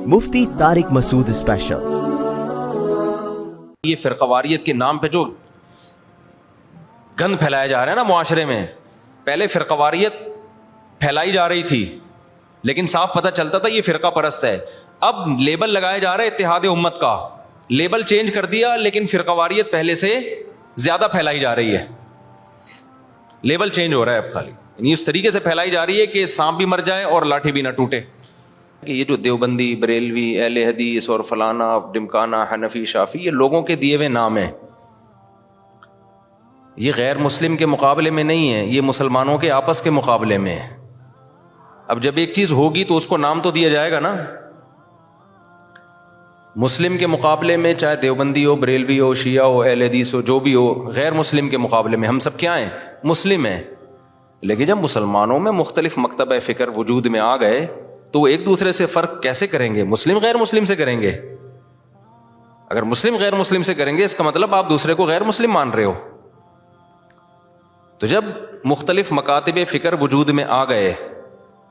مفتی طارق مسعود special. یہ فرقواریت کے نام پہ جو گند پھیلایا جا رہا ہے نا معاشرے میں، پہلے فرقواریت پھیلائی جا رہی تھی لیکن صاف پتہ چلتا تھا یہ فرقہ پرست ہے. اب لیبل لگایا جا رہا ہے اتحاد امت کا، لیبل چینج کر دیا لیکن فرقواریت پہلے سے زیادہ پھیلائی جا رہی ہے. لیبل چینج ہو رہا ہے اب خالی، یعنی اس طریقے سے پھیلائی جا رہی ہے کہ سانپ بھی مر جائے اور لاٹھی بھی نہ ٹوٹے. کہ یہ جو دیوبندی، بریلوی، اہل حدیث اور فلانا، ڈمکانا، حنفی، شافی، یہ لوگوں کے دیے ہوئے نام ہیں. یہ غیر مسلم کے مقابلے میں نہیں ہے، یہ مسلمانوں کے آپس کے مقابلے میں ہے. اب جب ایک چیز ہوگی تو اس کو نام تو دیا جائے گا نا. مسلم کے مقابلے میں چاہے دیوبندی ہو، بریلوی ہو، شیعہ ہو، اہل حدیث ہو، جو بھی ہو، غیر مسلم کے مقابلے میں ہم سب کیا ہیں؟ مسلم ہیں. لیکن جب مسلمانوں میں مختلف مکتبہ فکر وجود میں آ گئے تو وہ ایک دوسرے سے فرق کیسے کریں گے؟ مسلم غیر مسلم سے کریں گے. اگر مسلم غیر مسلم سے کریں گے اس کا مطلب آپ دوسرے کو غیر مسلم مان رہے ہو. تو جب مختلف مکاتب فکر وجود میں آ گئے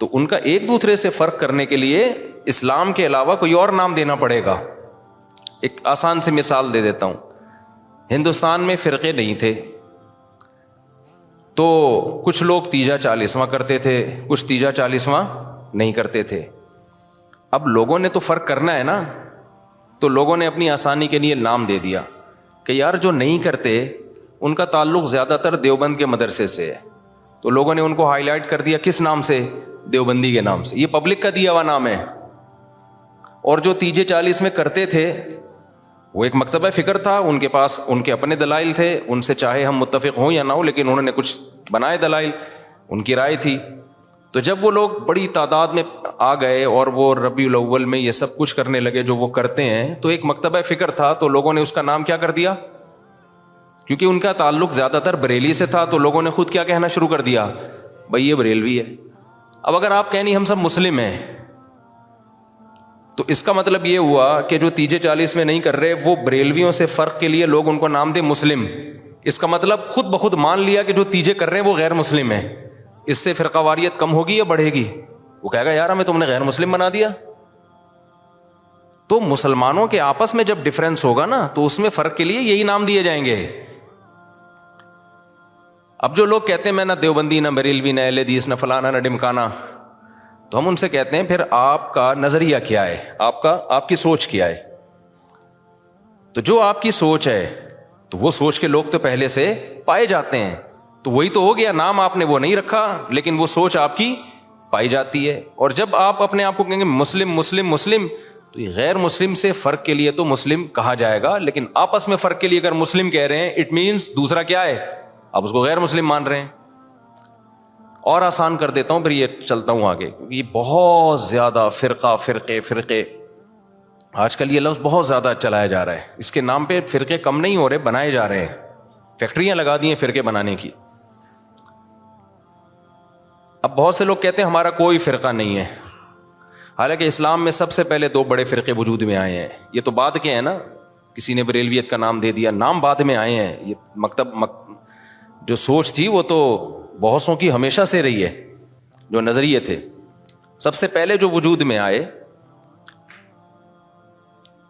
تو ان کا ایک دوسرے سے فرق کرنے کے لیے اسلام کے علاوہ کوئی اور نام دینا پڑے گا. ایک آسان سی مثال دے دیتا ہوں. ہندوستان میں فرقے نہیں تھے تو کچھ لوگ تیجا چالیسواں کرتے تھے، کچھ تیجا چالیسواں نہیں کرتے تھے. اب لوگوں نے تو فرق کرنا ہے نا، تو لوگوں نے اپنی آسانی کے لیے نام دے دیا کہ یار جو نہیں کرتے ان کا تعلق زیادہ تر دیوبند کے مدرسے سے ہے، تو لوگوں نے ان کو ہائی لائٹ کر دیا. کس نام سے؟ دیوبندی کے نام سے. یہ پبلک کا دیا ہوا نام ہے. اور جو تیجے چالیس میں کرتے تھے وہ ایک مکتبہ فکر تھا، ان کے پاس ان کے اپنے دلائل تھے، ان سے چاہے ہم متفق ہوں یا نہ ہو لیکن انہوں نے کچھ بنائے دلائل، ان کی رائے تھی. تو جب وہ لوگ بڑی تعداد میں آ گئے اور وہ ربیع الاول میں یہ سب کچھ کرنے لگے جو وہ کرتے ہیں، تو ایک مکتبہ فکر تھا تو لوگوں نے اس کا نام کیا کر دیا؟ کیونکہ ان کا تعلق زیادہ تر بریلی سے تھا تو لوگوں نے خود کیا کہنا شروع کر دیا؟ بھائی یہ بریلوی ہے. اب اگر آپ کہیں نہیں ہم سب مسلم ہیں تو اس کا مطلب یہ ہوا کہ جو تیجے چالیس میں نہیں کر رہے وہ بریلویوں سے فرق کے لیے لوگ ان کو نام دے مسلم. اس کا مطلب خود بخود مان لیا کہ جو تیجے کر رہے ہیں وہ غیر مسلم ہیں. اس سے فرقہ واریت کم ہوگی یا بڑھے گی؟ وہ کہے گا یار ہمیں تم نے غیر مسلم بنا دیا. تو مسلمانوں کے آپس میں جب ڈفرینس ہوگا نا تو اس میں فرق کے لیے یہی نام دیے جائیں گے. اب جو لوگ کہتے ہیں میں نہ دیوبندی، نہ بریلوی، نہ اہل حدیث، نہ فلانا، نہ ڈمکانا، تو ہم ان سے کہتے ہیں پھر آپ کا نظریہ کیا ہے؟ آپ کی سوچ کیا ہے؟ تو جو آپ کی سوچ ہے تو وہ سوچ کے لوگ تو پہلے سے پائے جاتے ہیں. تو وہی تو ہو گیا، نام آپ نے وہ نہیں رکھا لیکن وہ سوچ آپ کی پائی جاتی ہے. اور جب آپ اپنے آپ کو کہیں گے مسلم مسلم مسلم تو یہ غیر مسلم سے فرق کے لیے تو مسلم کہا جائے گا، لیکن آپس میں فرق کے لیے اگر مسلم کہہ رہے ہیں اٹ مینس دوسرا کیا ہے؟ آپ اس کو غیر مسلم مان رہے ہیں. اور آسان کر دیتا ہوں پھر یہ چلتا ہوں آگے، یہ بہت زیادہ فرقے آج کل یہ لفظ بہت زیادہ چلایا جا رہا ہے. اس کے نام پہ فرقے کم نہیں ہو رہے، بنائے جا رہے ہیں. فیکٹریاں لگا دی ہیں فرقے بنانے کی. اب بہت سے لوگ کہتے ہیں ہمارا کوئی فرقہ نہیں ہے، حالانکہ اسلام میں سب سے پہلے 2 بڑے فرقے وجود میں آئے ہیں. یہ تو بعد کے ہیں نا، کسی نے بریلویت کا نام دے دیا، نام بعد میں آئے ہیں. یہ جو سوچ تھی وہ تو بہتوں کی ہمیشہ سے رہی ہے. جو نظریے تھے سب سے پہلے جو وجود میں آئے،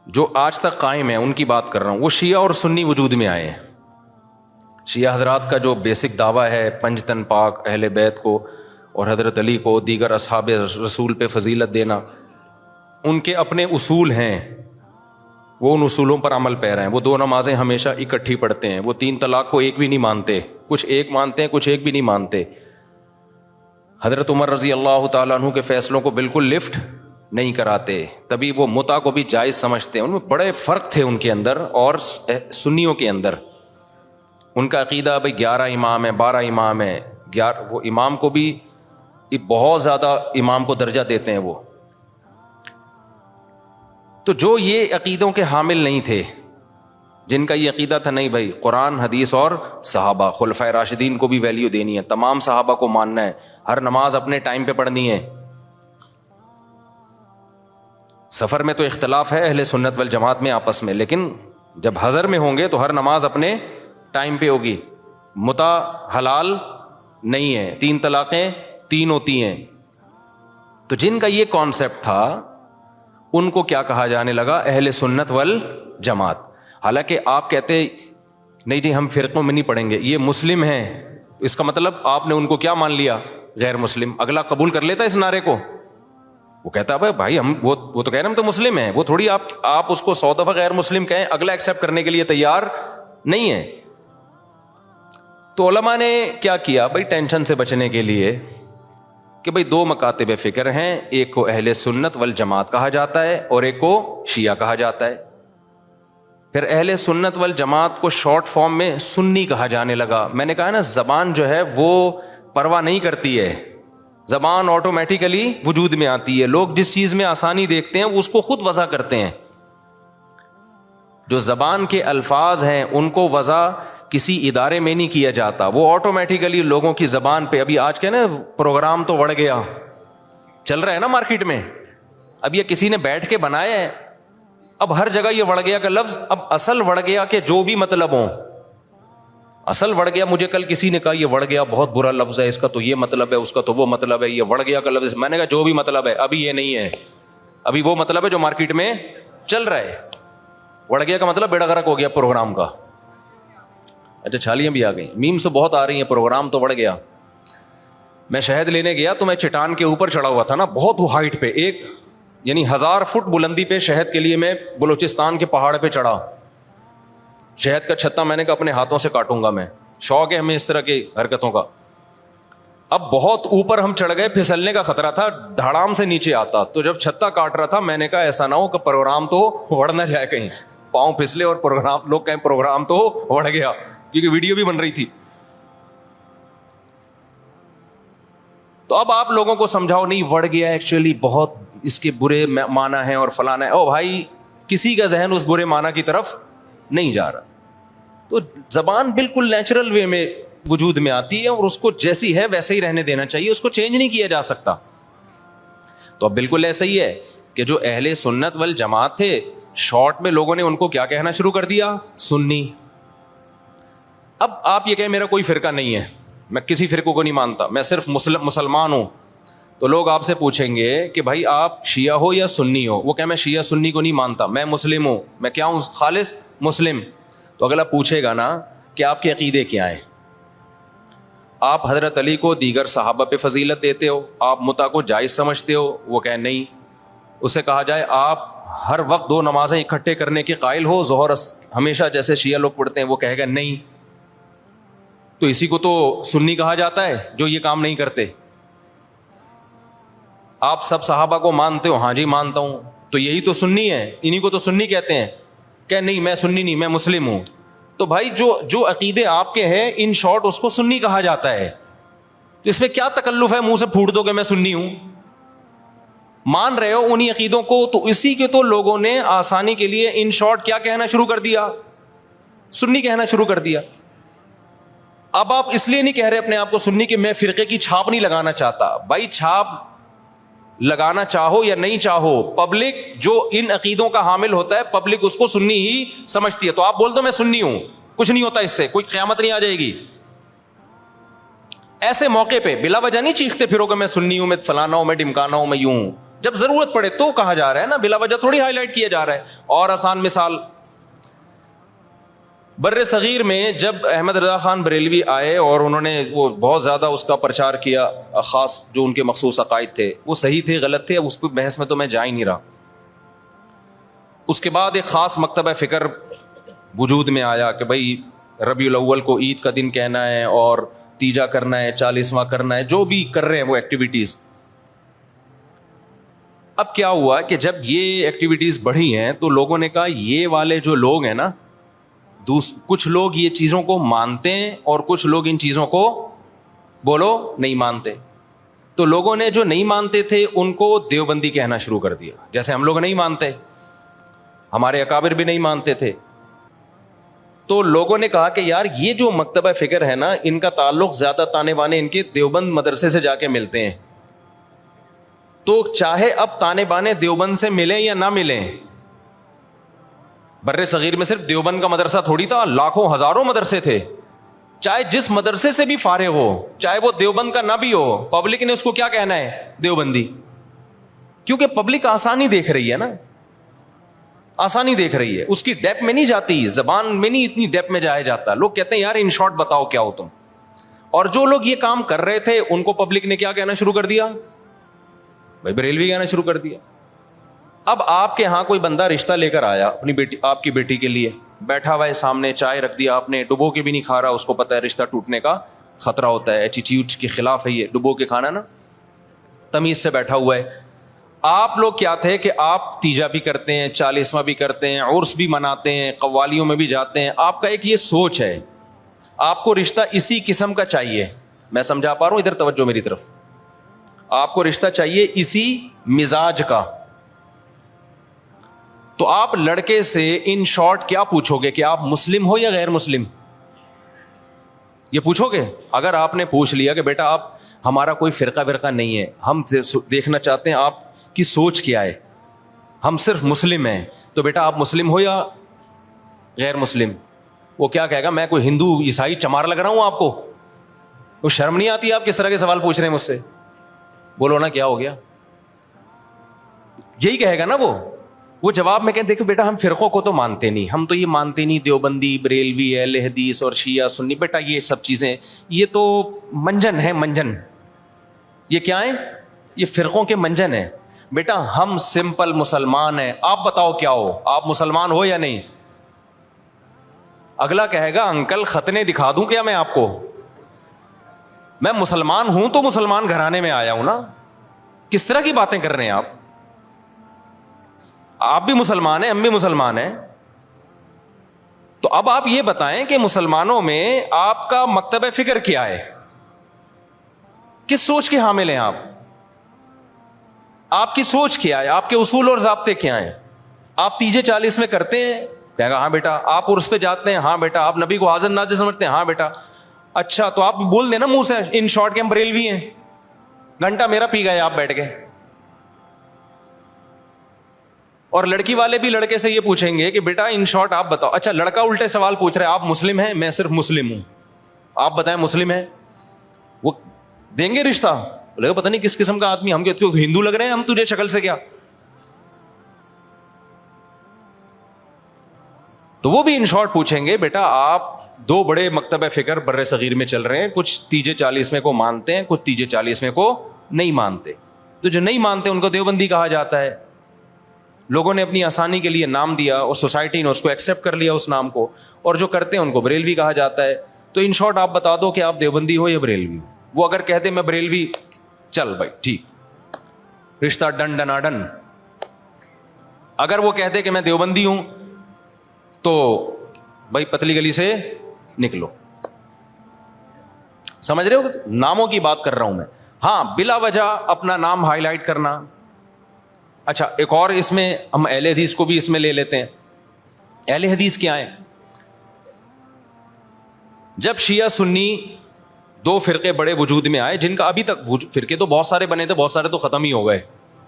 جو آج تک قائم ہیں، ان کی بات کر رہا ہوں. وہ شیعہ اور سنی وجود میں آئے ہیں. شیعہ حضرات کا جو بیسک دعویٰ ہے پنج تن پاک، اہل بیت کو اور حضرت علی کو، دیگر اصحاب رسول پہ فضیلت دینا، ان کے اپنے اصول ہیں، وہ ان اصولوں پر عمل پیرا ہیں. وہ 2 نمازیں ہمیشہ اکٹھی پڑھتے ہیں. وہ 3 طلاق کو ایک بھی نہیں مانتے، کچھ ایک مانتے ہیں، کچھ ایک بھی نہیں مانتے. حضرت عمر رضی اللہ تعالیٰ عنہ کے فیصلوں کو بالکل لفٹ نہیں کراتے. تبھی وہ متع کو بھی جائز سمجھتے ہیں. ان میں بڑے فرق تھے ان کے اندر اور سنیوں کے اندر. ان کا عقیدہ بھائی 11 امام ہیں، 12 امام ہیں. وہ امام کو بھی بہت زیادہ امام کو درجہ دیتے ہیں وہ. تو جو یہ عقیدوں کے حامل نہیں تھے، جن کا یہ عقیدہ تھا نہیں بھائی قرآن، حدیث اور صحابہ، خلفائے راشدین کو بھی ویلیو دینی ہے، تمام صحابہ کو ماننا ہے، ہر نماز اپنے ٹائم پہ پڑھنی ہے. سفر میں تو اختلاف ہے اہل سنت والجماعت میں آپس میں، لیکن جب حضر میں ہوں گے تو ہر نماز اپنے ٹائم پہ ہوگی. متع حلال نہیں ہے، 3 طلاقیں 3 ہوتی ہیں. تو جن کا یہ کانسیپٹ تھا ان کو کیا کہا جانے لگا؟ اہل سنت والجماعت. حالانکہ آپ کہتے نہیں جی ہم فرقوں میں نہیں پڑھیں گے, یہ مسلم ہیں, اس کا مطلب آپ نے ان کو کیا مان لیا؟ غیر مسلم. اگلا قبول کر لیتا اس نعرے کو؟ وہ کہتا ہے بھائی ہم وہ تو کہہ رہے ہیں ہم تو مسلم ہیں. وہ تھوڑی آپ اس کو 100 دفعہ غیر مسلم کہیں, اگلا ایکسیپٹ کرنے کے لیے تیار نہیں ہے. تو علماء نے کیا کیا بھائی ٹینشن سے بچنے کے لیے کہ بھائی 2 مکاتب فکر ہیں, ایک کو اہل سنت والجماعت کہا جاتا ہے اور ایک کو شیعہ کہا جاتا ہے. پھر اہل سنت والجماعت کو شارٹ فارم میں سنی کہا جانے لگا. میں نے کہا نا زبان جو ہے وہ پرواہ نہیں کرتی ہے, زبان آٹومیٹیکلی وجود میں آتی ہے. لوگ جس چیز میں آسانی دیکھتے ہیں وہ اس کو خود وضع کرتے ہیں. جو زبان کے الفاظ ہیں ان کو وضع کسی ادارے میں نہیں کیا جاتا, وہ آٹومیٹیکلی لوگوں کی زبان پہ. ابھی آج کے نا پروگرام تو بڑھ گیا, چل رہا ہے نا مارکیٹ میں, اب یہ کسی نے بیٹھ کے بنایا ہے, اب ہر جگہ یہ وڑ گیا کا لفظ. اب اصل وڑ گیا کہ جو بھی مطلب ہو, اصل وڑ گیا. مجھے کل کسی نے کہا یہ وڑ گیا بہت برا لفظ ہے, اس کا تو یہ مطلب ہے, اس کا تو وہ مطلب ہے, یہ وڑ گیا کا لفظ. میں نے کہا جو بھی مطلب ہے ابھی یہ نہیں ہے, ابھی وہ مطلب ہے جو مارکیٹ میں چل رہا ہے. وڑ گیا کا مطلب بیڑا غرق ہو گیا پروگرام کا. اچھا چھالیاں بھی آ گئی, میم سے بہت آ رہی ہیں, پروگرام تو وڑ گیا. میں شہد لینے گیا تو میں چٹان کے اوپر چڑھا ہوا تھا نا, بہت ہائٹ پہ, ایک یعنی 1000 فٹ بلندی پہ شہد کے لیے میں بلوچستان کے پہاڑ پہ چڑھا. شہد کا چھتا میں نے کہا اپنے ہاتھوں سے کاٹوں گا میں, شوق ہے ہمیں اس طرح کی حرکتوں کا. اب بہت اوپر ہم چڑھ گئے, پھسلنے کا خطرہ تھا, دھڑام سے نیچے آتا. تو جب چھتا کاٹ رہا تھا میں نے کہا ایسا نہ ہو کہ پروگرام تو وڑ نہ جائے کہیں, پاؤں پھسلے اور پروگرام لوگ کہیں پروگرام تو وڑ گیا, کیونکہ ویڈیو بھی بن رہی تھی. تو اب آپ لوگوں کو سمجھاؤ نہیں وڑ گیا, ایکچولی بہت اس کے برے معنی ہیں اور فلانا ہے. او بھائی کسی کا ذہن اس برے معنی کی طرف نہیں جا رہا. تو زبان بالکل نیچرل وے میں وجود میں آتی ہے اور اس کو جیسی ہے ویسے ہی رہنے دینا چاہیے, اس کو چینج نہیں کیا جا سکتا. تو اب بالکل ایسا ہی ہے کہ جو اہل سنت والجماعت تھے, شارٹ میں لوگوں نے ان کو کیا کہنا شروع کر دیا؟ سنی. اب آپ یہ کہیں میرا کوئی فرقہ نہیں ہے, میں کسی فرقے کو نہیں مانتا, میں صرف مسلمان ہوں, تو لوگ آپ سے پوچھیں گے کہ بھائی آپ شیعہ ہو یا سنی ہو؟ وہ کہ میں شیعہ سنی کو نہیں مانتا, میں مسلم ہوں. میں کیا ہوں؟ خالص مسلم. تو اگلا پوچھے گا نا کہ آپ کے عقیدے کیا ہیں؟ آپ حضرت علی کو دیگر صحابہ پہ فضیلت دیتے ہو, آپ متع کو جائز سمجھتے ہو؟ وہ کہ نہیں. اسے کہا جائے آپ ہر وقت 2 نمازیں اکٹھے کرنے کے قائل ہو, ظہر ہمیشہ جیسے شیعہ لوگ پڑھتے ہیں؟ وہ کہے گا نہیں. تو اسی کو تو سنی کہا جاتا ہے جو یہ کام نہیں کرتے. آپ سب صحابہ کو مانتے ہو؟ ہاں جی مانتا ہوں. تو یہی تو سنی ہے, انہی کو تو سنی کہتے ہیں. کہ نہیں میں سنی نہیں, میں مسلم ہوں. تو بھائی جو عقیدے آپ کے ہیں ان شارٹ اس کو سنی کہا جاتا ہے. تو اس میں کیا تکلف ہے منہ سے پھوٹ دو کہ میں سنی ہوں؟ مان رہے ہو انہی عقیدوں کو, تو اسی کے تو لوگوں نے آسانی کے لیے ان شارٹ کیا کہنا شروع کر دیا؟ سنی کہنا شروع کر دیا. اب آپ اس لیے نہیں کہہ رہے اپنے آپ کو سنی کہ میں فرقے کی چھاپ نہیں لگانا چاہتا. بھائی چھاپ لگانا چاہو یا نہیں چاہو, پبلک جو ان عقیدوں کا حامل ہوتا ہے پبلک اس کو سنی ہی سمجھتی ہے. تو آپ بول دو میں سنی ہوں, کچھ نہیں ہوتا, اس سے کوئی قیامت نہیں آ جائے گی. ایسے موقع پہ بلا وجہ نہیں چیختے پھرو کہ میں سنی ہوں, میں فلانا ہوں, میں ڈمکانا ہوں, میں یوں ہوں. جب ضرورت پڑے تو کہا جا رہا ہے نا, بلا وجہ تھوڑی ہائی لائٹ کیا جا رہا ہے. اور آسان مثال, بر صغیر میں جب احمد رضا خان بریلوی آئے اور انہوں نے وہ بہت زیادہ اس کا پرچار کیا, خاص جو ان کے مخصوص عقائد تھے وہ صحیح تھے غلط تھے, اب اس پہ بحث میں تو میں جا ہی نہیں رہا. اس کے بعد ایک خاص مکتبہ فکر وجود میں آیا کہ بھائی ربیع الاول کو عید کا دن کہنا ہے اور تیجا کرنا ہے, 40واں کرنا ہے, جو بھی کر رہے ہیں وہ ایکٹیویٹیز. اب کیا ہوا کہ جب یہ ایکٹیویٹیز بڑھی ہیں تو لوگوں نے کہا یہ والے جو لوگ ہیں نا, کچھ لوگ یہ چیزوں کو مانتے ہیں اور کچھ لوگ ان چیزوں کو بولو نہیں مانتے. تو لوگوں نے جو نہیں مانتے تھے ان کو دیوبندی کہنا شروع کر دیا, جیسے ہم لوگ نہیں مانتے, ہمارے اکابر بھی نہیں مانتے تھے. تو لوگوں نے کہا کہ یار یہ جو مکتبہ فکر ہے نا ان کا تعلق زیادہ تانے بانے ان کے دیوبند مدرسے سے جا کے ملتے ہیں. تو چاہے اب تانے بانے دیوبند سے ملیں یا نہ ملیں, بر صغیر میں صرف دیوبند کا مدرسہ تھوڑی تھا, لاکھوں ہزاروں مدرسے تھے. چاہے جس مدرسے سے بھی فارغ ہو, چاہے وہ دیوبند کا نہ بھی ہو, پبلک نے اس کو کیا کہنا ہے؟ دیوبندی. کیونکہ پبلک آسانی دیکھ رہی ہے نا, آسانی دیکھ رہی ہے, اس کی ڈیپ میں نہیں جاتی, زبان میں نہیں اتنی ڈیپ میں جایا جاتا. لوگ کہتے ہیں یار ان شارٹ بتاؤ کیا ہو تم. اور جو لوگ یہ کام کر رہے تھے ان کو پبلک نے کیا کہنا شروع کر دیا؟ بھائی بریلوی کہنا شروع کر دیا. اب آپ کے ہاں کوئی بندہ رشتہ لے کر آیا اپنی بیٹی, آپ کی بیٹی کے لیے, بیٹھا ہوا ہے سامنے, چائے رکھ دیا آپ نے, ڈبو کے بھی نہیں کھا رہا, اس کو پتا ہے رشتہ ٹوٹنے کا خطرہ ہوتا ہے, ایٹیٹیوڈ کے خلاف ہے یہ ڈبو کے کھانا نا, تمیز سے بیٹھا ہوا ہے. آپ لوگ کیا تھے کہ آپ تیجا بھی کرتے ہیں, 40واں بھی کرتے ہیں, عرس بھی مناتے ہیں, قوالیوں میں بھی جاتے ہیں. آپ کا ایک یہ سوچ ہے آپ کو رشتہ اسی قسم کا چاہیے. میں سمجھا پا رہا ہوں, ادھر توجہ میری طرف. آپ کو رشتہ چاہیے اسی مزاج کا. تو آپ لڑکے سے ان شارٹ کیا پوچھو گے کہ آپ مسلم ہو یا غیر مسلم؟ یہ پوچھو گے؟ اگر آپ نے پوچھ لیا کہ بیٹا آپ ہمارا کوئی فرقہ ورقہ نہیں ہے, ہم دیکھنا چاہتے ہیں آپ کی سوچ کیا ہے, ہم صرف مسلم ہیں, تو بیٹا آپ مسلم ہو یا غیر مسلم؟ وہ کیا کہے گا؟ میں کوئی ہندو عیسائی چمار لگ رہا ہوں آپ کو؟ وہ شرم نہیں آتی آپ کس طرح کے سوال پوچھ رہے ہیں مجھ سے؟ بولو نا کیا ہو گیا. یہی کہے گا نا وہ جواب میں کہیں دیکھو بیٹا ہم فرقوں کو تو مانتے نہیں, ہم تو یہ مانتے نہیں دیوبندی, بریلوی, اہل حدیث اور شیعہ سنی. بیٹا یہ سب چیزیں یہ تو منجن ہے, منجن. یہ کیا ہے؟ یہ فرقوں کے منجن ہیں. بیٹا ہم سمپل مسلمان ہیں, آپ بتاؤ کیا ہو, آپ مسلمان ہو یا نہیں؟ اگلا کہے گا انکل ختنے دکھا دوں کیا میں آپ کو؟ میں مسلمان ہوں تو مسلمان گھرانے میں آیا ہوں نا. کس طرح کی باتیں کر رہے ہیں آپ؟ آپ بھی مسلمان ہیں, ہم بھی مسلمان ہیں. تو اب آپ یہ بتائیں کہ مسلمانوں میں آپ کا مکتب فکر کیا ہے, کس سوچ کے حامل ہیں آپ کی سوچ کیا ہے, آپ کے اصول اور ضابطے کیا ہیں؟ آپ تیجے 40 میں کرتے ہیں؟ کہے گا ہاں بیٹا. آپ عرس پہ جاتے ہیں؟ ہاں بیٹا. آپ نبی کو حاضر ناظر سمجھتے ہیں؟ ہاں بیٹا. اچھا تو آپ بول دینا منہ سے ان شارٹ کے ہم بریلوی ہیں. گھنٹہ میرا پی گئے آپ بیٹھ کے. اور لڑکی والے بھی لڑکے سے یہ پوچھیں گے کہ بیٹا ان شارٹ آپ بتاؤ. اچھا لڑکا الٹے سوال پوچھ رہا ہے, آپ مسلم ہیں؟ میں صرف مسلم ہوں, آپ بتائیں مسلم ہیں. وہ دیں گے رشتہ؟ بولے گا پتہ نہیں کس قسم کا آدمی, ہم ہندو لگ رہے ہیں ہم تجھے شکل سے کیا؟ تو وہ بھی ان شارٹ پوچھیں گے بیٹا آپ دو بڑے مکتب فکر بر صغیر میں چل رہے ہیں, کچھ تیجے 40 کو مانتے ہیں, کچھ تیجے 40 کو نہیں مانتے. تو جو نہیں مانتے ان کو دیوبندی کہا جاتا ہے. لوگوں نے اپنی آسانی کے لیے نام دیا اور سوسائٹی نے اس کو ایکسیپٹ کر لیا اس نام کو, اور جو کرتے ہیں ان کو بریلوی کہا جاتا ہے. تو ان شارٹ آپ بتا دو کہ آپ دیوبندی ہو یا بریلوی ہو. وہ اگر کہتے میں بریلوی, چل بھائی ٹھیک, رشتہ ڈن ڈنا ڈن. اگر وہ کہتے کہ میں دیوبندی ہوں تو بھائی پتلی گلی سے نکلو. سمجھ رہے ہو؟ ناموں کی بات کر رہا ہوں میں. ہاں بلا وجہ اپنا نام ہائی لائٹ کرنا. اچھا ایک اور اس میں ہم اہل حدیث کو بھی اس میں لے لیتے ہیں. اہل حدیث کیا ہیں؟ جب شیعہ سنی دو فرقے بڑے وجود میں آئے, جن کا ابھی تک فرقے تو بہت سارے بنے تھے, بہت سارے تو ختم ہی ہو گئے,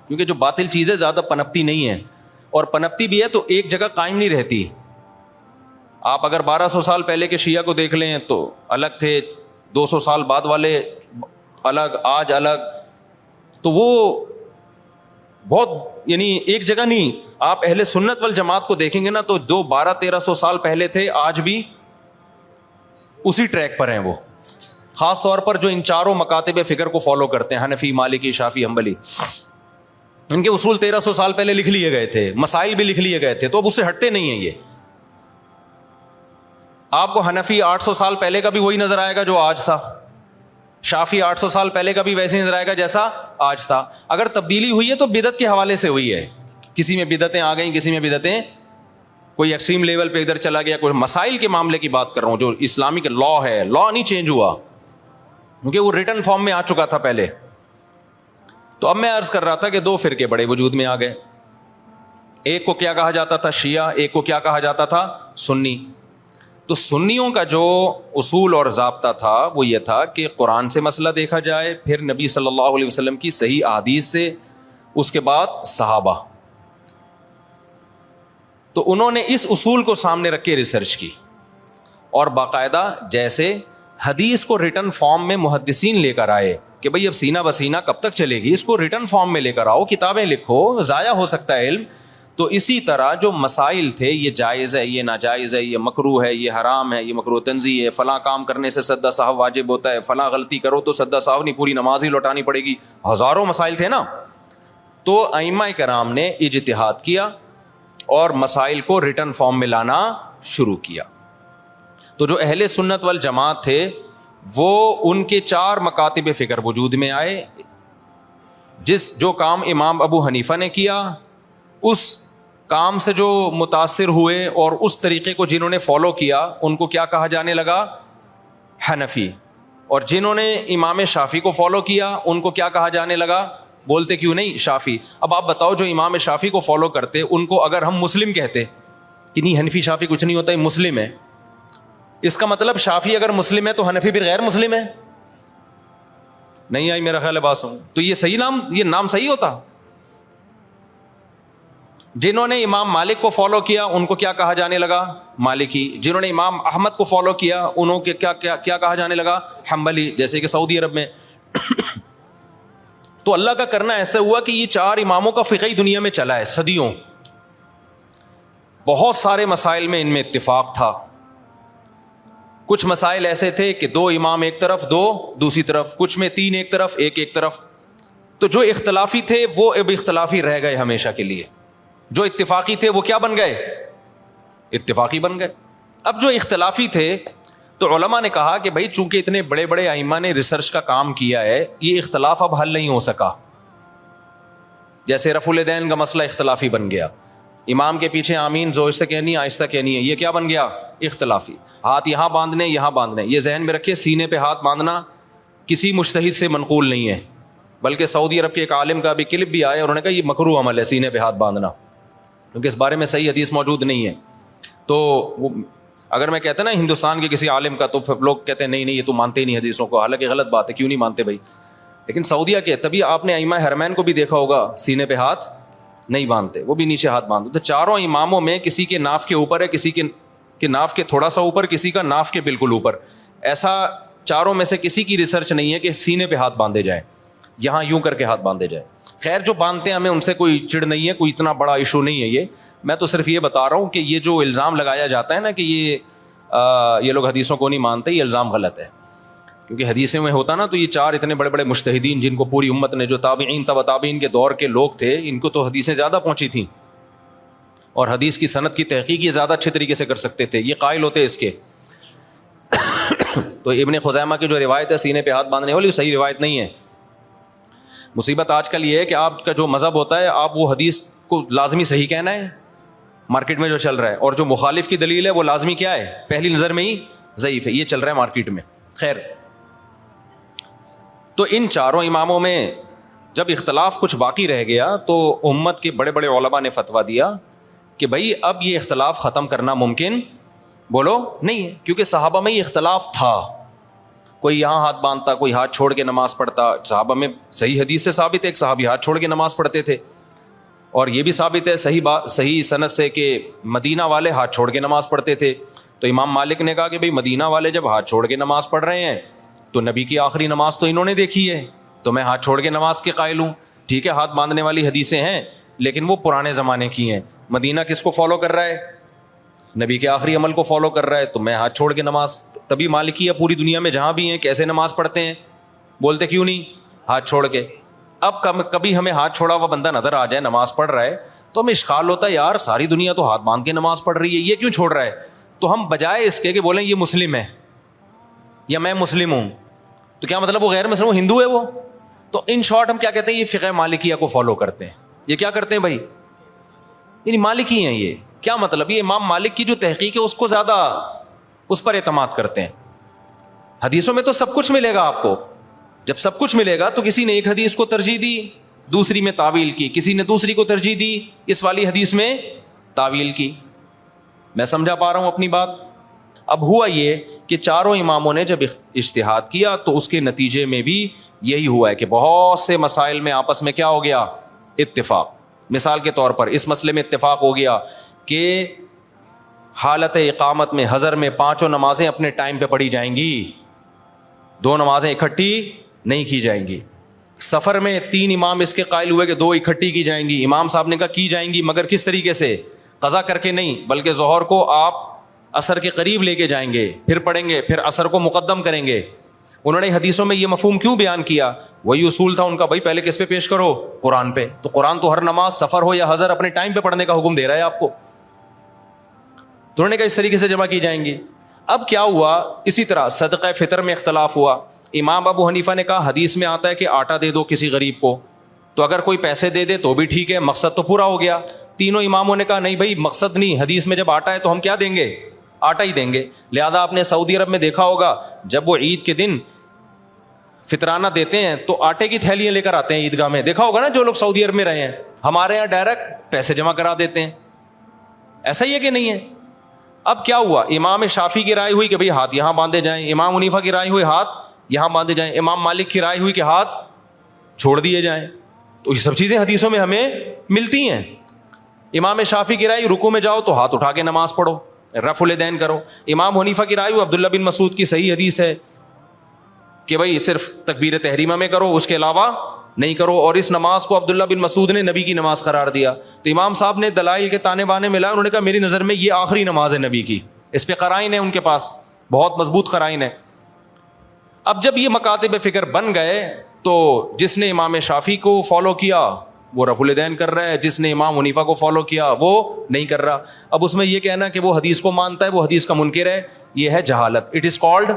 کیونکہ جو باطل چیزیں زیادہ پنپتی نہیں ہیں, اور پنپتی بھی ہے تو ایک جگہ قائم نہیں رہتی. آپ اگر 1200 سال پہلے کے شیعہ کو دیکھ لیں تو الگ تھے, 200 سال بعد والے الگ, آج الگ. تو وہ بہت یعنی ایک جگہ نہیں. آپ اہل سنت والجماعت کو دیکھیں گے نا تو جو 1200-1300 سال پہلے تھے آج بھی اسی ٹریک پر ہیں. وہ خاص طور پر جو ان چاروں مکاتب فکر کو فالو کرتے ہیں, حنفی, مالکی, شافعی, حنبلی, ان کے اصول 1300 سال پہلے لکھ لیے گئے تھے, مسائل بھی لکھ لیے گئے تھے, تو اب اس سے ہٹتے نہیں ہیں. یہ آپ کو حنفی 800 سال پہلے کا بھی وہی نظر آئے گا جو آج تھا, شافعی 800 سال پہلے کا بھی ویسے نظر آئے گا جیسا آج تھا. اگر تبدیلی ہوئی ہے تو بدعت کے حوالے سے ہوئی ہے, کسی میں بدعتیں آ گئیں, کسی میں بدعتیں کوئی ایکسٹریم لیول پہ ادھر چلا گیا. کوئی مسائل کے معاملے کی بات کر رہا ہوں, جو اسلامک لا ہے, لا نہیں چینج ہوا کیونکہ وہ ریٹن فارم میں آ چکا تھا پہلے. تو اب میں عرض کر رہا تھا کہ دو فرقے بڑے وجود میں آ گئے. ایک کو کیا کہا جاتا تھا؟ شیعہ. ایک کو کیا کہا جاتا تھا؟ سنی. تو سنیوں کا جو اصول اور ضابطہ تھا وہ یہ تھا کہ قرآن سے مسئلہ دیکھا جائے, پھر نبی صلی اللہ علیہ وسلم کی صحیح احادیث سے, اس کے بعد صحابہ. تو انہوں نے اس اصول کو سامنے رکھ کے ریسرچ کی, اور باقاعدہ جیسے حدیث کو ریٹن فارم میں محدثین لے کر آئے کہ بھئی اب سینہ بسینہ کب تک چلے گی, اس کو ریٹن فارم میں لے کر آؤ, کتابیں لکھو, ضائع ہو سکتا ہے علم. تو اسی طرح جو مسائل تھے، یہ جائز ہے، یہ ناجائز ہے، یہ مکروہ ہے، یہ حرام ہے، یہ مکروہ تنزیہ ہے، فلاں کام کرنے سے سجدہ سہو واجب ہوتا ہے، فلاں غلطی کرو تو سجدہ سہو نہیں، پوری نماز ہی لوٹانی پڑے گی، ہزاروں مسائل تھے نا. تو ائمہ کرام نے اجتہاد کیا اور مسائل کو ریٹن فارم میں لانا شروع کیا. تو جو اہل سنت والجماعت تھے وہ ان کے 4 مکاتب فکر وجود میں آئے. جو کام امام ابو حنیفہ نے کیا اس کام سے جو متاثر ہوئے اور اس طریقے کو جنہوں نے فالو کیا ان کو کیا کہا جانے لگا؟ حنفی. اور جنہوں نے امام شافعی کو فالو کیا ان کو کیا کہا جانے لگا؟ بولتے کیوں نہیں؟ شافعی. اب آپ بتاؤ جو امام شافعی کو فالو کرتے ان کو اگر ہم مسلم کہتے کہ نہیں حنفی شافعی کچھ نہیں ہوتا، یہ مسلم ہے، اس کا مطلب شافعی اگر مسلم ہے تو حنفی بھی غیر مسلم ہے؟ نہیں آئی میرا خیال ہے بات سمجھ. تو یہ نام صحیح ہوتا؟ جنہوں نے امام مالک کو فالو کیا ان کو کیا کہا جانے لگا؟ مالکی. جنہوں نے امام احمد کو فالو کیا انہوں کے کیا کہا جانے لگا؟ حنبلی، جیسے کہ سعودی عرب میں. تو اللہ کا کرنا ایسا ہوا کہ یہ 4 اماموں کا فقہ دنیا میں چلا ہے صدیوں. بہت سارے مسائل میں ان میں اتفاق تھا. کچھ مسائل ایسے تھے کہ 2 امام ایک طرف 2 دوسری طرف، کچھ میں 3 ایک طرف 1 ایک طرف. تو جو اختلافی تھے وہ اب اختلافی رہ گئے ہمیشہ کے لیے، جو اتفاقی تھے وہ کیا بن گئے؟ اتفاقی بن گئے. اب جو اختلافی تھے تو علماء نے کہا کہ بھائی چونکہ اتنے بڑے بڑے ائمہ نے ریسرچ کا کام کیا ہے، یہ اختلاف اب حل نہیں ہو سکا. جیسے رفع الیدین کا مسئلہ اختلافی بن گیا، امام کے پیچھے آمین زور سے کہنی ہے آہستہ کہنی ہے، یہ کیا بن گیا؟ اختلافی. ہاتھ یہاں باندھنے یہاں باندھنے، یہ ذہن میں رکھے سینے پہ ہاتھ باندھنا کسی مجتہد سے منقول نہیں ہے، بلکہ سعودی عرب کے ایک عالم کا بھی کلپ بھی آیا، انہوں نے کہا یہ مکروہ عمل ہے سینے پہ ہاتھ باندھنا، کیونکہ اس بارے میں صحیح حدیث موجود نہیں ہے. تو اگر میں کہتا نا ہندوستان کے کسی عالم کا، تو لوگ کہتے ہیں نہیں یہ تو مانتے ہی نہیں حدیثوں کو، حالانکہ غلط بات ہے، کیوں نہیں مانتے بھائی؟ لیکن سعودیہ کے تبھی آپ نے ائمہ حرمین کو بھی دیکھا ہوگا سینے پہ ہاتھ نہیں باندھتے، وہ بھی نیچے ہاتھ باندھتے. تو چاروں اماموں میں کسی کے ناف کے اوپر ہے، کسی کے ناف کے تھوڑا سا اوپر، کسی کا ناف کے بالکل اوپر. ایسا چاروں میں سے کسی کی ریسرچ نہیں ہے کہ سینے پہ ہاتھ باندھے جائیں، یہاں یوں کر کے ہاتھ باندھے جائیں. خیر جو باندھتے ہیں ہمیں ان سے کوئی چڑ نہیں ہے، کوئی اتنا بڑا ایشو نہیں ہے. میں تو صرف یہ بتا رہا ہوں کہ یہ جو الزام لگایا جاتا ہے نا کہ یہ لوگ حدیثوں کو نہیں مانتے، یہ الزام غلط ہے. کیونکہ حدیثیں میں ہوتا نا تو یہ 4 اتنے بڑے بڑے مجتہدین جن کو پوری امت نے، جو تابعین تبع تابعین کے دور کے لوگ تھے، ان کو تو حدیثیں زیادہ پہنچی تھیں اور حدیث کی سند کی تحقیق یہ زیادہ اچھے طریقے سے کر سکتے تھے، یہ قائل ہوتے اس کے. تو ابن خزیمہ کی جو روایت ہے سینے پہ ہاتھ باندھنے والی، وہ صحیح روایت نہیں ہے. مصیبت آج کل یہ ہے کہ آپ کا جو مذہب ہوتا ہے آپ وہ حدیث کو لازمی صحیح کہنا ہے، مارکیٹ میں جو چل رہا ہے، اور جو مخالف کی دلیل ہے وہ لازمی کیا ہے؟ پہلی نظر میں ہی ضعیف ہے. یہ چل رہا ہے مارکیٹ میں. خیر، تو ان 4 اماموں میں جب اختلاف کچھ باقی رہ گیا تو امت کے بڑے بڑے علماء نے فتویٰ دیا کہ بھائی اب یہ اختلاف ختم کرنا ممکن بولو نہیں ہے، کیونکہ صحابہ میں یہ اختلاف تھا. کوئی یہاں ہاتھ باندھتا، کوئی ہاتھ چھوڑ کے نماز پڑھتا. صحابہ میں صحیح حدیث سے ثابت ہے ایک صحابی ہاتھ چھوڑ کے نماز پڑھتے تھے، اور یہ بھی ثابت ہے صحیح سند سے کہ مدینہ والے ہاتھ چھوڑ کے نماز پڑھتے تھے. تو امام مالک نے کہا کہ بھئی مدینہ والے جب ہاتھ چھوڑ کے نماز پڑھ رہے ہیں تو نبی کی آخری نماز تو انہوں نے دیکھی ہے، تو میں ہاتھ چھوڑ کے نماز کے قائل ہوں. ٹھیک ہے ہاتھ باندھنے والی حدیثیں ہیں لیکن وہ پرانے زمانے کی ہیں. مدینہ کس کو فالو کر رہا ہے؟ نبی کے آخری عمل کو فالو کر رہا ہے. تو میں ہاتھ چھوڑ کے نماز، تبھی مالکی ہے پوری دنیا میں جہاں بھی ہیں کیسے نماز پڑھتے ہیں؟ بولتے کیوں نہیں؟ ہاتھ چھوڑ کے. اب کبھی ہمیں ہاتھ چھوڑا ہوا بندہ نظر آ جائے نماز پڑھ رہا ہے تو ہمیں اشکال ہوتا ہے یار ساری دنیا تو ہاتھ باندھ کے نماز پڑھ رہی ہے، یہ کیوں چھوڑ رہا ہے؟ تو ہم بجائے اس کے کہ بولیں یہ مسلم ہے یا میں مسلم ہوں، تو کیا مطلب وہ غیر مسلم، وہ ہندو ہے وہ؟ تو ان شارٹ ہم کیا کہتے ہیں؟ یہ فقہ مالکیہ کو فالو کرتے ہیں. یہ کیا کرتے ہیں بھائی؟ یعنی مالکی ہیں. یہ کیا مطلب؟ یہ امام مالک کی جو تحقیق ہے اس کو زیادہ اس پر اعتماد کرتے ہیں. حدیثوں میں تو سب کچھ ملے گا آپ کو، جب سب کچھ ملے گا تو کسی نے ایک حدیث کو ترجیح دی، دوسری میں تعویل کی، کسی نے دوسری کو ترجیح دی، اس والی حدیث میں تعویل کی. میں سمجھا پا رہا ہوں اپنی بات؟ اب ہوا یہ کہ 4 اماموں نے جب اجتہاد کیا تو اس کے نتیجے میں بھی یہی ہوا ہے کہ بہت سے مسائل میں آپس میں کیا ہو گیا؟ اتفاق. مثال کے طور پر اس مسئلے میں اتفاق ہو گیا کہ حالت اقامت میں حضر میں 5 نمازیں اپنے ٹائم پہ پڑھی جائیں گی، 2 نمازیں اکٹھی نہیں کی جائیں گی. سفر میں 3 امام اس کے قائل ہوئے کہ 2 اکٹھی کی جائیں گی. امام صاحب نے کہا کی جائیں گی, مگر کس طریقے سے, قضا کر کے نہیں, بلکہ ظہر کو آپ عصر کے قریب لے کے جائیں گے, پھر پڑھیں گے, پھر عصر کو مقدم کریں گے. انہوں نے حدیثوں میں یہ مفہوم کیوں بیان کیا؟ وہی اصول تھا ان کا, بھائی پہلے کس پہ پیش کرو, قرآن پہ. تو قرآن تو ہر نماز سفر ہو یا حضر اپنے ٹائم پہ پڑھنے کا حکم دے رہا ہے آپ کو. تو انہوں نے کہا اس طریقے سے جمع کی جائیں گی. اب کیا ہوا, اسی طرح صدقہ فطر میں اختلاف ہوا. امام ابو حنیفہ نے کہا حدیث میں آتا ہے کہ آٹا دے دو کسی غریب کو, تو اگر کوئی پیسے دے دے تو بھی ٹھیک ہے, مقصد تو پورا ہو گیا. تینوں اماموں نے کہا نہیں بھائی مقصد نہیں, حدیث میں جب آٹا ہے تو ہم کیا دیں گے, آٹا ہی دیں گے. لہذا آپ نے سعودی عرب میں دیکھا ہوگا جب وہ عید کے دن فطرانہ دیتے ہیں تو آٹے کی تھیلیاں لے کر آتے ہیں عیدگاہ میں, دیکھا ہوگا نا جو لوگ سعودی عرب میں رہے ہیں. ہمارے یہاں ڈائریکٹ پیسے جمع کرا دیتے ہیں. ایسا ہی ہے کہ نہیں ہے؟ اب کیا ہوا, امام شافعی کی رائے ہوئی کہ بھئی ہاتھ یہاں باندھے جائیں, امام حنیفہ کی رائے ہوئی ہاتھ یہاں باندھے جائیں, امام مالک کی رائے ہوئی کہ ہاتھ چھوڑ دیے جائیں. تو یہ سب چیزیں حدیثوں میں ہمیں ملتی ہیں. امام شافعی کی رائے رکوع میں جاؤ تو ہاتھ اٹھا کے نماز پڑھو, رفع الیدین کرو. امام حنیفہ کی رائے ہوئی عبداللہ بن مسعود کی صحیح حدیث ہے کہ بھئی صرف تکبیر تحریمہ میں کرو, اس کے علاوہ نہیں کرو. اور اس نماز کو عبداللہ بن مسعود نے نبی کی نماز قرار دیا. تو امام صاحب نے دلائل کے تانے بانے ملائے, انہوں نے کہا میری نظر میں یہ آخری نماز ہے نبی کی. اس پہ قرائن ہے ان کے پاس, بہت مضبوط قرائن ہے. اب جب یہ مکاتب فکر بن گئے تو جس نے امام شافعی کو فالو کیا وہ رفع الیدین کر رہا ہے, جس نے امام حنیفہ کو فالو کیا وہ نہیں کر رہا. اب اس میں یہ کہنا کہ وہ حدیث کو مانتا ہے, وہ حدیث کا منکر ہے, یہ ہے جہالت. اٹ از کالڈ,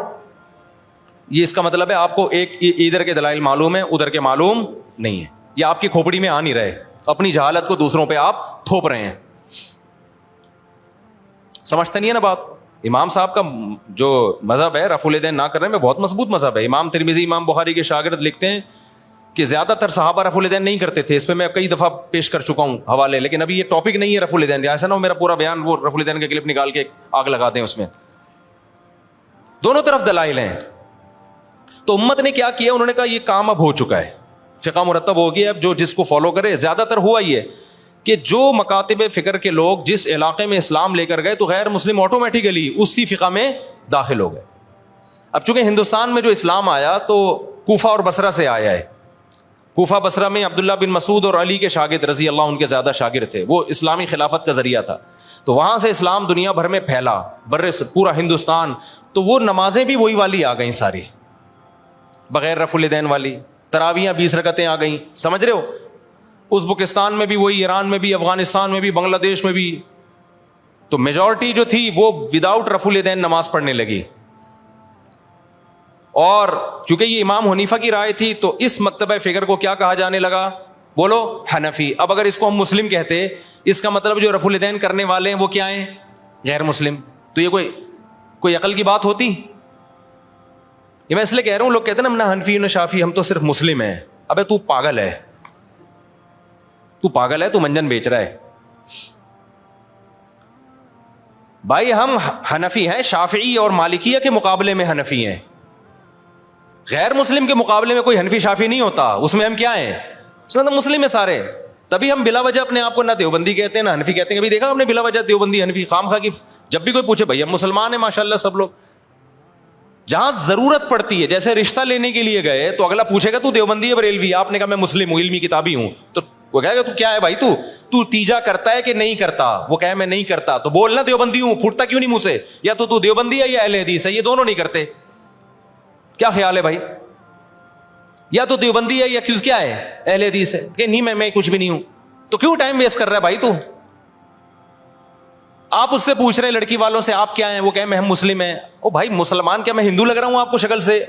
یہ اس کا مطلب ہے آپ کو ایک ادھر کے دلائل معلوم ہے ادھر کے معلوم نہیں ہے, یہ آپ کی کھوپڑی میں آ نہیں رہے, اپنی جہالت کو دوسروں پہ آپ تھوپ رہے ہیں. سمجھتے نہیں ہے نا بات. امام صاحب کا جو مذہب ہے رفع الیدین نہ کرنے میں بہت مضبوط مذہب ہے. امام ترمذی امام بخاری کے شاگرد لکھتے ہیں کہ زیادہ تر صحابہ رفع الیدین نہیں کرتے تھے. اس پہ میں کئی دفعہ پیش کر چکا ہوں حوالے, لیکن ابھی یہ ٹاپک نہیں ہے رفع الیدین. ایسا نہ ہو میرا پورا بیان وہ رفع الیدین کا کلپ نکال کے آگ لگا دیں اس میں. دونوں طرف دلائل ہیں. تو امت نے کیا کیا, انہوں نے کہا یہ کام اب ہو چکا ہے, فقہ مرتب ہو گیا, اب جو جس کو فالو کرے. زیادہ تر ہوا یہ کہ جو مکاتب فکر کے لوگ جس علاقے میں اسلام لے کر گئے تو غیر مسلم آٹومیٹیکلی اسی فقہ میں داخل ہو گئے. اب چونکہ ہندوستان میں جو اسلام آیا تو کوفہ اور بصرہ سے آیا ہے. کوفہ بصرہ میں عبداللہ بن مسعود اور علی کے شاگرد رضی اللہ ان کے زیادہ شاگرد تھے, وہ اسلامی خلافت کا ذریعہ تھا. تو وہاں سے اسلام دنیا بھر میں پھیلا, پورا ہندوستان. تو وہ نمازیں بھی وہی والی آ گئیں ساری, بغیر رفع الیدین والی. تراویحیں 20 رکعتیں آ گئیں, سمجھ رہے ہو. ازبکستان میں بھی وہی, ایران میں بھی, افغانستان میں بھی, بنگلہ دیش میں بھی. تو میجورٹی جو تھی وہ وداؤٹ رفع الیدین نماز پڑھنے لگی. اور چونکہ یہ امام حنیفہ کی رائے تھی تو اس مکتبہ فکر کو کیا کہا جانے لگا, بولو حنفی. اب اگر اس کو ہم مسلم کہتے, اس کا مطلب جو رفع الیدین کرنے والے ہیں وہ کیا ہیں, غیر مسلم. تو یہ کوئی عقل کی بات ہوتی؟ یہ میں اس لیے کہہ رہا ہوں, لوگ کہتے ہیں نا حنفی نہ شافی, ہم تو صرف مسلم ہیں. ابے تو پاگل ہے, تو پاگل ہے, تو منجن بیچ رہا ہے. بھائی ہم حنفی ہیں, شافعی اور مالکیہ کے مقابلے میں حنفی ہیں. غیر مسلم کے مقابلے میں کوئی حنفی شافعی نہیں ہوتا. اس میں ہم کیا ہیں, اس میں تو مسلم ہیں سارے. تبھی ہم بلا وجہ اپنے آپ کو نہ دیوبندی کہتے ہیں نہ حنفی کہتے ہیں. کبھی دیکھا ہم نے بلا وجہ دیوبندی حنفی خواہ کی؟ جب بھی کوئی پوچھے بھائی ہم مسلمان ہیں ماشاء اللہ سب لوگ. جہاں ضرورت پڑتی ہے, جیسے رشتہ لینے کے لیے گئے تو اگلا پوچھے گا تو دیوبندی ہے بریلوی؟ آپ نے کہا میں مسلم ہوں, علمی کتابی ہوں. تو وہ کہے گا تو کیا ہے بھائی, تو تیجا کرتا ہے کہ نہیں کرتا؟ وہ کہے میں نہیں کرتا. تو بولنا دیوبندی ہوں, پھوٹتا کیوں نہیں منہ سے؟ یا تو دیوبندی ہے یا اہل حدیث ہے, یہ دونوں نہیں کرتے. کیا خیال ہے بھائی, یا تو دیوبندی ہے یا کیا ہے, اہل حدیث ہے؟ کہ نہیں میں کچھ بھی نہیں ہوں. تو کیوں ٹائم ویسٹ کر رہا ہے بھائی تو؟ آپ اس سے پوچھ رہے ہیں لڑکی والوں سے آپ کیا ہیں, وہ کہیں میں ہم مسلم ہیں. او بھائی مسلمان کیا میں ہندو لگ رہا ہوں آپ کو شکل سے؟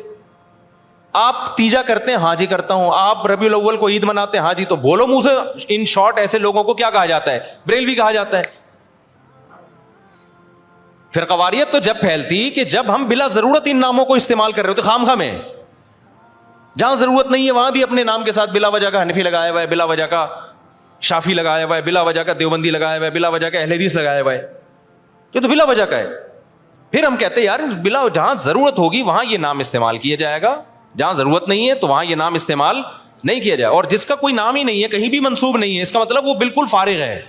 آپ تیجا کرتے ہیں, ہاں جی کرتا ہوں. آپ ربیع الاول کو عید مناتے ہیں, ہاں جی. تو بولو منہ سے. ان شارٹ ایسے لوگوں کو کیا کہا جاتا ہے, بریلوی کہا جاتا ہے. فرقواریت تو جب پھیلتی کہ جب ہم بلا ضرورت ان ناموں کو استعمال کر رہے ہوتے خام خواہ میں. جہاں ضرورت نہیں ہے وہاں بھی اپنے نام کے ساتھ بلا وجہ کا حنفی لگایا ہوا ہے, بلا وجہ کا شافی لگایا ہوا ہے, بلا وجہ کا دیوبندی لگایا ہوا ہے, بلا وجہ کا اہل حدیث لگایا ہوا ہے. یہ تو بلا وجہ کا ہے. پھر ہم کہتے ہیں یار بلا جہاں ضرورت ہوگی وہاں یہ نام استعمال کیا جائے گا, جہاں ضرورت نہیں ہے تو وہاں یہ نام استعمال نہیں کیا جائے. اور جس کا کوئی نام ہی نہیں ہے, کہیں بھی منسوب نہیں ہے, اس کا مطلب وہ بالکل فارغ ہے.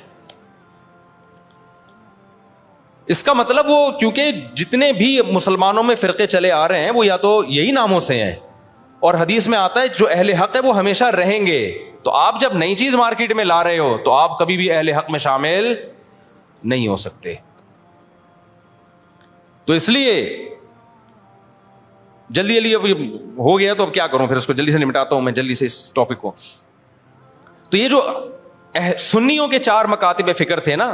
اس کا مطلب وہ, کیونکہ جتنے بھی مسلمانوں میں فرقے چلے آ رہے ہیں وہ یا تو یہی ناموں سے ہیں, اور حدیث میں آتا ہے جو اہل حق ہے وہ ہمیشہ رہیں گے. تو آپ جب نئی چیز مارکیٹ میں لا رہے ہو تو آپ کبھی بھی اہل حق میں شامل نہیں ہو سکتے. تو اس لیے جلدی جلدی اب ہو گیا تو اب کیا کروں, پھر اس کو جلدی سے نمٹاتا ہوں میں جلدی سے اس ٹاپک کو. تو یہ جو سنیوں کے 4 مکاتب فکر تھے نا,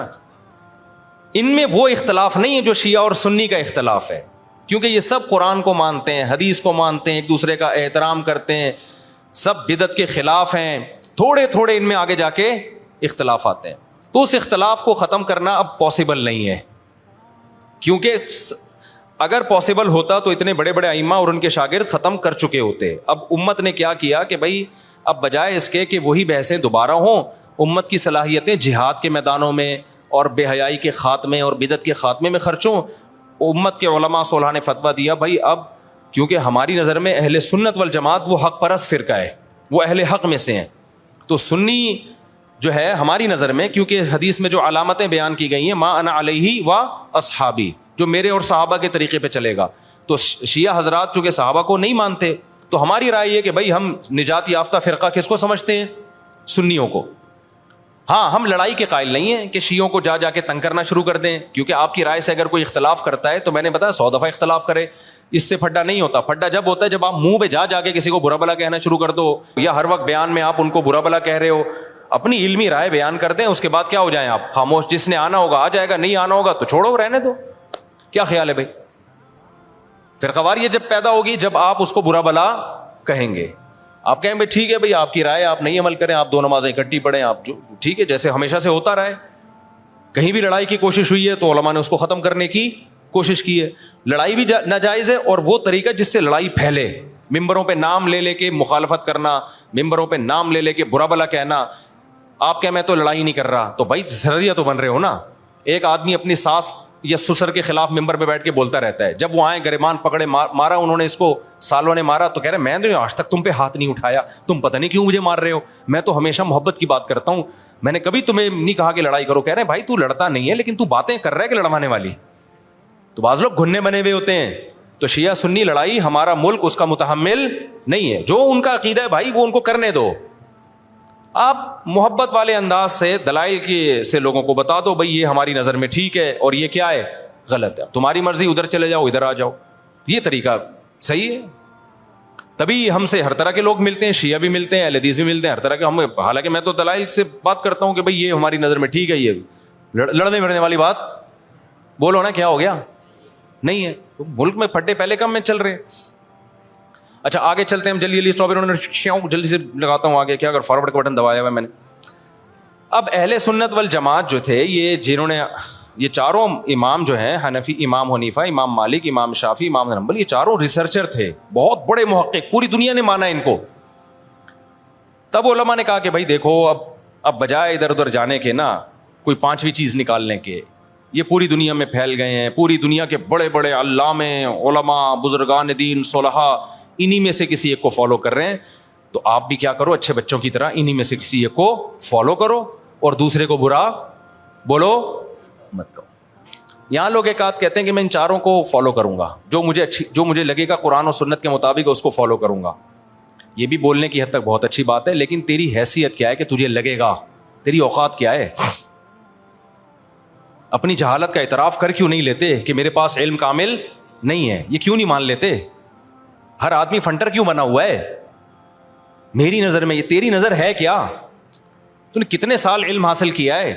ان میں وہ اختلاف نہیں ہے جو شیعہ اور سنی کا اختلاف ہے, کیونکہ یہ سب قرآن کو مانتے ہیں, حدیث کو مانتے ہیں, ایک دوسرے کا احترام کرتے ہیں, سب بدعت کے خلاف ہیں. تھوڑے تھوڑے ان میں آگے جا کے اختلاف آتے ہیں. تو اس اختلاف کو ختم کرنا اب پاسبل نہیں ہے, کیونکہ اگر پاسبل ہوتا تو اتنے بڑے بڑے ائمہ اور ان کے شاگرد ختم کر چکے ہوتے. اب امت نے کیا کیا کہ بھائی اب بجائے اس کے کہ وہی بحثیں دوبارہ ہوں, امت کی صلاحیتیں جہاد کے میدانوں میں اور بے حیائی کے خاتمے اور بدعت کے خاتمے میں خرچوں. امت کے علماء صلحاء نے فتویٰ دیا بھائی اب کیونکہ ہماری نظر میں اہل سنت والجماعت وہ حق پرست فرقہ ہے, وہ اہل حق میں سے ہیں, تو سنی جو ہے ہماری نظر میں, کیونکہ حدیث میں جو علامتیں بیان کی گئی ہیں ما انا علیہ و اصحابی, جو میرے اور صحابہ کے طریقے پہ چلے گا, تو شیعہ حضرات چونکہ صحابہ کو نہیں مانتے, تو ہماری رائے یہ کہ بھائی ہم نجات یافتہ فرقہ کس کو سمجھتے ہیں, سنیوں کو. ہاں ہم لڑائی کے قائل نہیں ہیں کہ شیعوں کو جا جا کے تنگ کرنا شروع کر دیں, کیونکہ آپ کی رائے سے اگر کوئی اختلاف کرتا ہے تو میں نے بتایا 100 دفعہ اختلاف کرے, اس سے پھڈا نہیں ہوتا. پھڈا جب ہوتا ہے جب آپ منہ پہ جا جا کے کسی کو برا بلا کہنا شروع کر دو, یا ہر وقت بیان میں آپ ان کو برا بلا کہہ رہے ہو. اپنی علمی رائے بیان کر دیں, اس کے بعد کیا ہو جائیں آپ خاموش, جس نے آنا ہوگا آ جائے گا, نہیں آنا ہوگا تو چھوڑو رہنے دو. کیا خیال ہے بھائی؟ فرقواریت جب پیدا ہوگی جب آپ اس کو برا بلا کہیں گے, آپ کہیں بھائی ٹھیک ہے بھائی آپ کی رائے, آپ نہیں عمل کریں, آپ 2 نمازیں اکٹھی پڑھیں, آپ جو ٹھیک ہے جیسے ہمیشہ سے ہوتا رہے. کہیں بھی لڑائی کی کوشش ہوئی ہے تو علماء نے اس کو ختم کرنے کی کوشش کی ہے. لڑائی بھی ناجائز ہے, اور وہ طریقہ جس سے لڑائی پھیلے, ممبروں پہ نام لے لے کے مخالفت کرنا, ممبروں پہ نام لے لے کے برا بلا کہنا. آپ کہ میں تو لڑائی نہیں کر رہا, تو بھائی ذریعہ تو بن رہے ہو نا. ایک آدمی اپنی ساس یا سسر کے خلاف ممبر پہ بیٹھ کے بولتا رہتا ہے, جب وہ آئے گریبان پکڑے مارا انہوں نے اس کو, سالوں نے مارا, تو کہہ رہے میں نے آج تک تم پہ ہاتھ نہیں اٹھایا, تم پتہ نہیں کیوں مجھے مار رہے ہو, میں تو ہمیشہ محبت کی بات کرتا ہوں, میں نے کبھی تمہیں نہیں کہا کہ لڑائی کرو. کہہ رہے ہیں بھائی تو لڑتا نہیں ہے لیکن تو باتیں کر رہا ہے کہ لڑوانے والی. تو بعض لوگ گھننے بنے ہوئے ہوتے ہیں. تو شیعہ سنی لڑائی ہمارا ملک اس کا متحمل نہیں ہے. جو ان کا عقیدہ ہے بھائی وہ ان کو کرنے دو. آپ محبت والے انداز سے دلائل کی سے لوگوں کو بتا دو بھائی یہ ہماری نظر میں ٹھیک ہے اور یہ کیا ہے غلط ہے, تمہاری مرضی, ادھر چلے جاؤ ادھر آ جاؤ, یہ طریقہ صحیح ہے. تبھی ہم سے ہر طرح کے لوگ ملتے ہیں, شیعہ بھی ملتے ہیں, اہل حدیث بھی ملتے ہیں, ہر طرح کے. ہم حالانکہ میں تو دلائل سے بات کرتا ہوں کہ بھائی یہ ہماری نظر میں ٹھیک ہے, یہ لڑنے بڑھنے والی بات بولو نا, کیا ہو گیا, نہیں ہے. ملک میں پھٹے پہلے کم میں چل رہے. اچھا آگے چلتے ہیں ہم جلدی جلدی سے لگاتا ہوں آگے, کیا اگر فارورڈ کا بٹن دبایا ہوا ہے میں نے. اب اہل سنت والجماعت جو تھے, یہ جنہوں نے یہ چاروں امام جو ہیں, حنفی, امام حنیفہ, امام مالک, امام شافعی, امام حنبل, یہ چاروں ریسرچر تھے, بہت بڑے محقق, پوری دنیا نے مانا ان کو. تب علماء نے کہا کہ بھائی دیکھو اب بجائے ادھر ادھر جانے کے نا کوئی 5ویں چیز نکالنے کے, یہ پوری دنیا میں پھیل گئے ہیں, پوری دنیا کے بڑے بڑے علامے, علماء, بزرگان دین, صلحاء, انہی میں سے کسی ایک کو فالو کر رہے ہیں, تو آپ بھی کیا کرو اچھے بچوں کی طرح انہی میں سے کسی ایک کو فالو کرو اور دوسرے کو برا بولو مت کرو. یہاں لوگ ایک آدھ کہتے ہیں کہ میں ان چاروں کو فالو کروں گا, جو مجھے لگے گا قرآن اور سنت کے مطابق اس کو فالو کروں گا. یہ بھی بولنے کی حد تک بہت اچھی بات ہے, لیکن تیری حیثیت کیا ہے کہ تجھے لگے گا, تیری اوقات کیا ہے. اپنی جہالت کا اعتراف کر کیوں نہیں لیتے کہ میرے پاس علم کامل نہیں ہے, یہ کیوں نہیں مان لیتے. ہر آدمی فنٹر کیوں بنا ہوا ہے میری نظر میں, یہ تیری نظر ہے کیا, تو نے کتنے سال علم حاصل کیا ہے.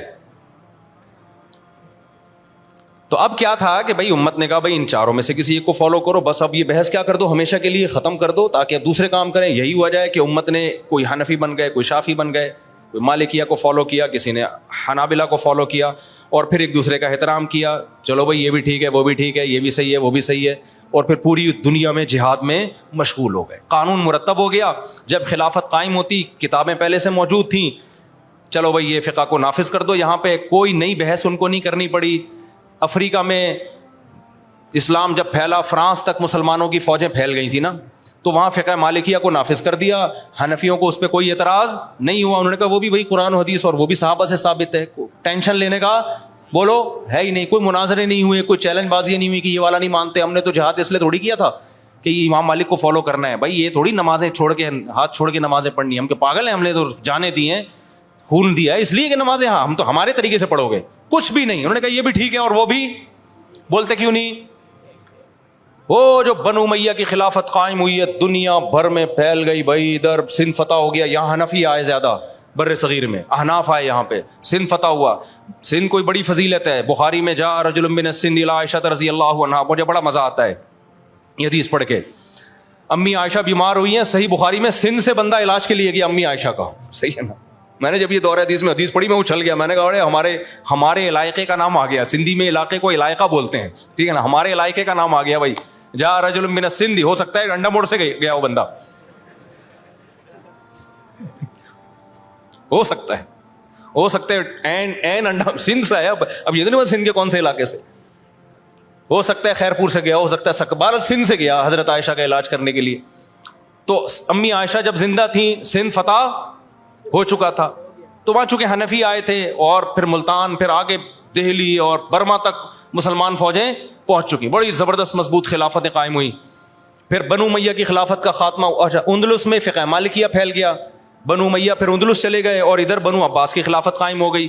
تو اب کیا تھا کہ بھائی امت نے کہا بھائی ان چاروں میں سے کسی ایک کو فالو کرو, بس اب یہ بحث کیا کر دو, ہمیشہ کے لیے ختم کر دو, تاکہ اب دوسرے کام کریں. یہی ہوا جائے کہ امت نے کوئی حنفی بن گئے, کوئی شافعی بن گئے, کوئی مالکیہ کو فالو کیا, کسی نے حنابلہ کو فالو کیا, اور پھر ایک دوسرے کا احترام کیا. چلو بھائی یہ بھی ٹھیک ہے, وہ بھی ٹھیک ہے, یہ بھی صحیح ہے, وہ بھی صحیح ہے, اور پھر پوری دنیا میں جہاد میں مشغول ہو گئے. قانون مرتب ہو گیا, جب خلافت قائم ہوتی کتابیں پہلے سے موجود تھیں, چلو بھائی یہ فقہ کو نافذ کر دو. یہاں پہ کوئی نئی بحث ان کو نہیں کرنی پڑی. افریقہ میں اسلام جب پھیلا, فرانس تک مسلمانوں کی فوجیں پھیل گئی تھی نا, تو وہاں فقہ مالکیہ کو نافذ کر دیا. حنفیوں کو اس پہ کوئی اعتراض نہیں ہوا, انہوں نے کہا وہ بھی بھائی قرآن و حدیث اور وہ بھی صحابہ سے ثابت ہے, ٹینشن لینے کا بولو ہے ہی نہیں. کوئی مناظرے نہیں ہوئے, کوئی چیلنج بازی نہیں ہوئی کہ یہ والا نہیں مانتے, ہم نے تو جہاد اس لیے تھوڑی کیا تھا کہ یہ امام مالک کو فالو کرنا ہے. بھائی یہ تھوڑی نمازیں چھوڑ کے, ہاتھ چھوڑ کے نمازیں پڑھنی, ہم کہ پاگل ہیں, ہم نے تو جانے دی ہیں, خون دیا ہے اس لیے کہ نمازیں, ہاں ہم تو ہمارے طریقے سے پڑھو گے, کچھ بھی نہیں. انہوں نے کہا یہ بھی ٹھیک ہے اور وہ بھی, بولتے کیوں نہیں؟ وہ جو بنو امیہ کی خلافت قائم ہوئی ہے, دنیا بھر میں پھیل گئی بھائی, ادھر سندھ فتح ہو گیا, یہاں حنفی آئے زیادہ بر صغیر میں, احناف آئے یہاں پہ, سندھ فتح ہوا. سندھ کوئی بڑی فضیلت ہے, بخاری میں جا رجل من السندھ الی عائشہ رضی اللہ عنہا, مجھے بڑا مزہ آتا ہے یہ حدیث پڑھ کے. امی عائشہ بیمار ہوئی ہیں, صحیح بخاری میں سندھ سے بندہ علاج کے لیے گیا امی عائشہ کا, صحیح ہے نا. میں نے جب یہ دور حدیث میں حدیث پڑھی میں اچھل گیا, میں نے کہا ارے ہمارے علاقے کا نام آ گیا, سندھی میں علاقے کو علاقہ بولتے ہیں, ٹھیک ہے نا, ہمارے علاقے کا نام آ گیا بھائی. جا رجل من السندھ, ہو سکتا ہے ڈنڈا موڑ سے گیا وہ بندہ, ہو سکتا ہے این انڈا سندھ سے آیا, اب یہ نہیں سندھ کے کون سے علاقے سے, ہو سکتا ہے خیرپور سے گیا, ہو سکتا ہے سکبار سندھ سے گیا حضرت عائشہ کا علاج کرنے کے لیے. تو امی عائشہ جب زندہ تھیں سندھ فتح ہو چکا تھا, تو وہاں چونکہ حنفی آئے تھے, اور پھر ملتان, پھر آگے دہلی اور برما تک مسلمان فوجیں پہنچ چکی, بڑی زبردست مضبوط خلافتیں قائم ہوئی. پھر بنو امیہ کی خلافت کا خاتمہ, اچھا اندلس میں فقہ مالکیہ پھیل گیا, بنو امیہ پھر اندلس چلے گئے, اور ادھر بنو عباس کی خلافت قائم ہو گئی.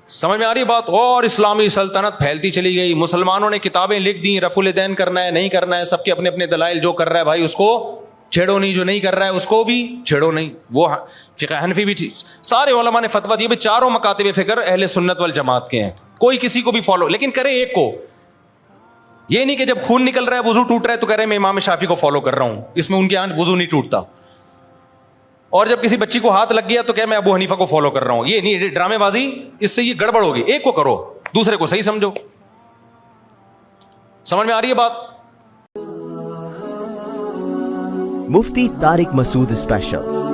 سمجھ میں آ رہی بات؟ اور اسلامی سلطنت پھیلتی چلی گئی, مسلمانوں نے کتابیں لکھ دی, رفع الدین کرنا ہے نہیں کرنا ہے, سب کے اپنے اپنے دلائل, جو کر رہا ہے بھائی اس کو چھیڑو نہیں, جو نہیں کر رہا ہے اس کو بھی چھیڑو نہیں. وہ فقہ حنفی بھی سارے علماء نے فتویٰ دیے, چاروں مکاتب فکر اہل سنت والجماعت کے ہیں, کوئی کسی کو بھی فالو, لیکن کرے ایک کو. یہ نہیں کہ جب خون نکل رہا ہے وضو ٹوٹ رہا ہے تو کہہ رہے میں امام شافعی کو فالو کر رہا ہوں, اس میں ان کے یہاں وضو نہیں ٹوٹتا. اور جب کسی بچی کو ہاتھ لگ گیا تو کہ میں ابو حنیفہ کو فالو کر رہا ہوں, یہ نہیں, ڈرامے بازی, اس سے یہ گڑبڑ ہوگی. ایک کو کرو, دوسرے کو صحیح سمجھو. سمجھ میں آ رہی ہے بات؟ Mufti Tariq Masood Special.